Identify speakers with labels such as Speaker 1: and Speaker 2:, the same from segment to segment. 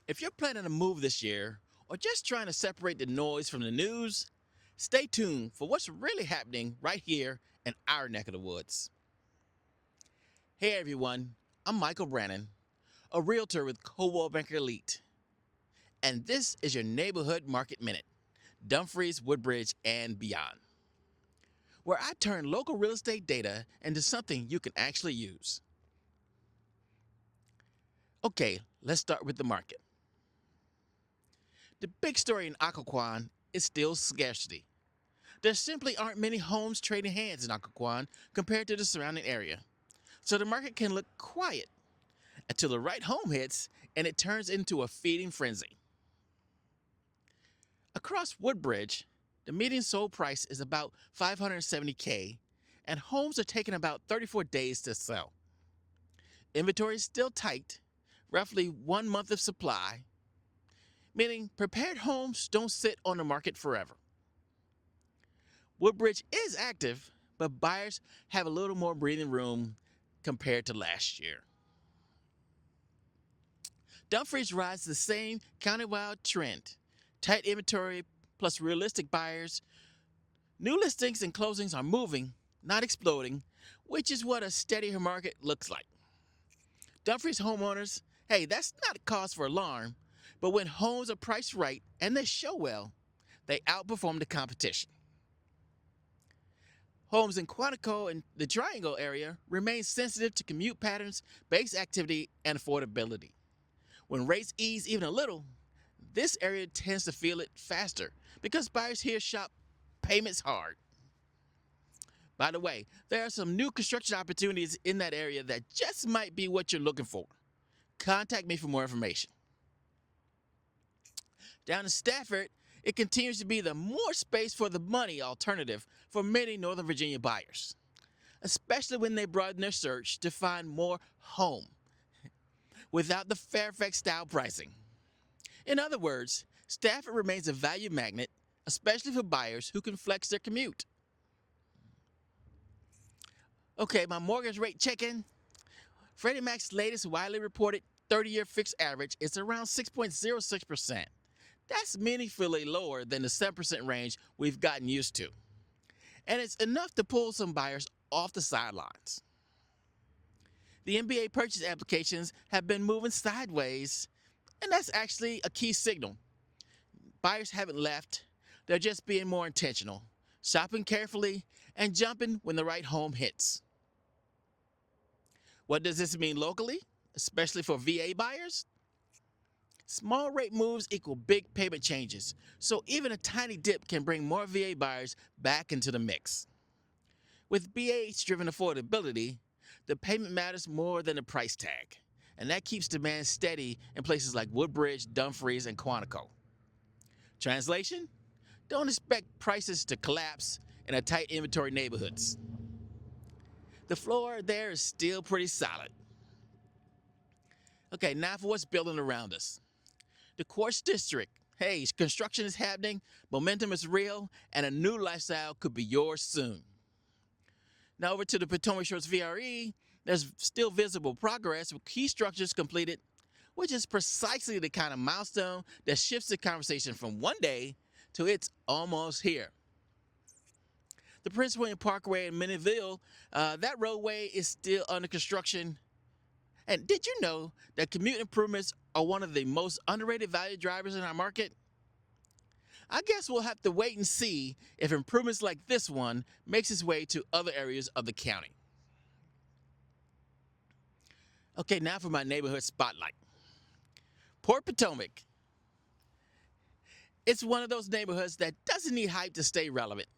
Speaker 1: If you're planning a move this year or just trying to separate the noise from the news, stay tuned for what's really happening right here in our neck of the woods. Hey everyone, I'm Michael Brannon, a realtor with Coldwell Banker Elite, and this is your Neighborhood Market Minute, Dumfries, Woodbridge, and beyond, where I turn local real estate data into something you can actually use. Okay, let's start with the market. The big story in Occoquan is still scarcity. There simply aren't many homes trading hands in Occoquan compared to the surrounding area, so the market can look quiet until the right home hits and it turns into a feeding frenzy. Across Woodbridge, the median sold price is about $570K, and homes are taking about 34 days to sell. Inventory is still tight, roughly 1 month of supply, meaning prepared homes don't sit on the market forever. Woodbridge is active, but buyers have a little more breathing room compared to last year. Dumfries rides the same countywide trend. Tight inventory plus realistic buyers. New listings and closings are moving, not exploding, which is what a steadier market looks like. Dumfries homeowners, hey, that's not a cause for alarm, but when homes are priced right and they show well, they outperform the competition. Homes in Quantico and the Triangle area remain sensitive to commute patterns, base activity, and affordability. When rates ease even a little, this area tends to feel it faster because buyers here shop payments hard. By the way, there are some new construction opportunities in that area that just might be what you're looking for. Contact me for more information. Down in Stafford, it continues to be the more space for the money alternative for many Northern Virginia buyers, especially when they broaden their search to find more home without the Fairfax style pricing. In other words, Stafford remains a value magnet, especially for buyers who can flex their commute. Okay, my mortgage rate check-in. Freddie Mac's latest widely reported 30-year fixed average is around 6.06%. That's meaningfully lower than the 7% range we've gotten used to. And it's enough to pull some buyers off the sidelines. The NBA purchase applications have been moving sideways, and that's actually a key signal. Buyers haven't left, they're just being more intentional, shopping carefully, and jumping when the right home hits. What does this mean locally, especially for VA buyers? Small rate moves equal big payment changes, so even a tiny dip can bring more VA buyers back into the mix. With BH-driven affordability, the payment matters more than the price tag, and that keeps demand steady in places like Woodbridge, Dumfries, and Quantico. Translation? Don't expect prices to collapse in a tight inventory neighborhoods. The floor there is still pretty solid. Okay, now for what's building around us. The Quartz District. Hey, construction is happening, momentum is real, and a new lifestyle could be yours soon. Now over to the Potomac Shores VRE, there's still visible progress with key structures completed, which is precisely the kind of milestone that shifts the conversation from one day to it's almost here. The Prince William Parkway in Minnieville, that roadway is still under construction. And did you know that commute improvements are one of the most underrated value drivers in our market? I guess we'll have to wait and see if improvements like this one makes its way to other areas of the county. Okay, now for my neighborhood spotlight. Port Potomac. It's one of those neighborhoods that doesn't need hype to stay relevant.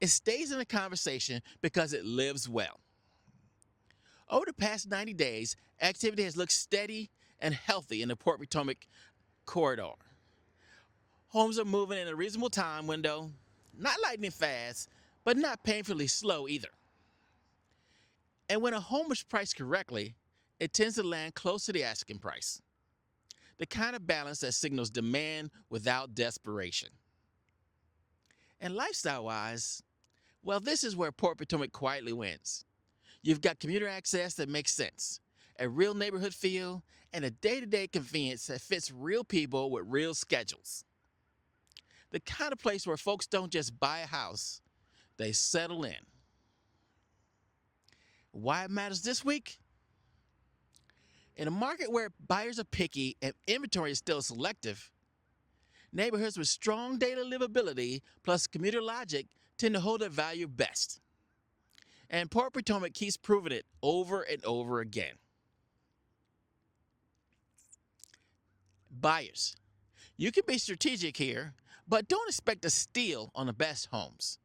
Speaker 1: It stays in the conversation because it lives well. Over the past 90 days, activity has looked steady and healthy in the Port Potomac corridor. Homes are moving in a reasonable time window, not lightning fast, but not painfully slow either. And when a home is priced correctly, it tends to land close to the asking price. The kind of balance that signals demand without desperation. And lifestyle-wise, well, this is where Port Potomac quietly wins. You've got commuter access that makes sense. a real neighborhood feel, and a day-to-day convenience that fits real people with real schedules. The kind of place where folks don't just buy a house, they settle in. Why it matters this week? In a market where buyers are picky and inventory is still selective, neighborhoods with strong daily livability plus commuter logic tend to hold their value best. And Port Potomac keeps proving it over and over again. Buyers, you can be strategic here, but don't expect a steal on the best homes.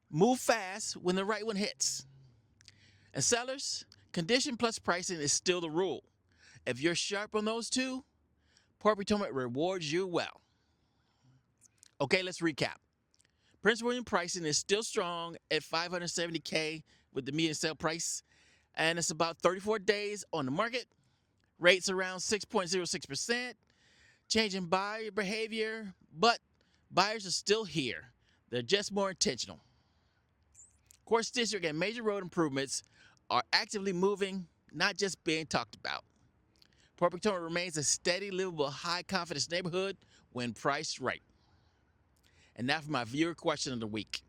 Speaker 1: Move fast when the right one hits. And sellers, condition plus pricing is still the rule. If you're sharp on those two, Port Potomac rewards you well. Okay, let's recap. Prince William pricing is still strong at $570K with the median sale price, and it's about 34 days on the market. Rates around 6.06%, changing buyer behavior, but buyers are still here. They're just more intentional. Quartz District and major road improvements are actively moving, not just being talked about. Port Potomac remains a steady, livable, high-confidence neighborhood when priced right. And now for my viewer question of the week.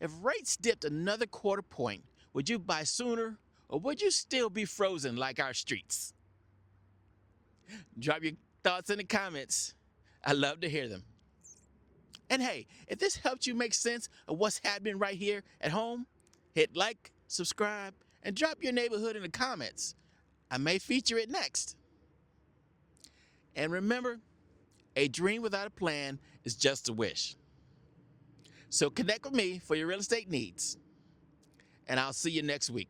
Speaker 1: If rates dipped another quarter point, would you buy sooner, or would you still be frozen like our streets? Drop your thoughts in the comments. I love to hear them. And hey, if this helped you make sense of what's happening right here at home, hit like, subscribe, and drop your neighborhood in the comments. I may feature it next. And remember, a dream without a plan is just a wish. So connect with me for your real estate needs, and I'll see you next week.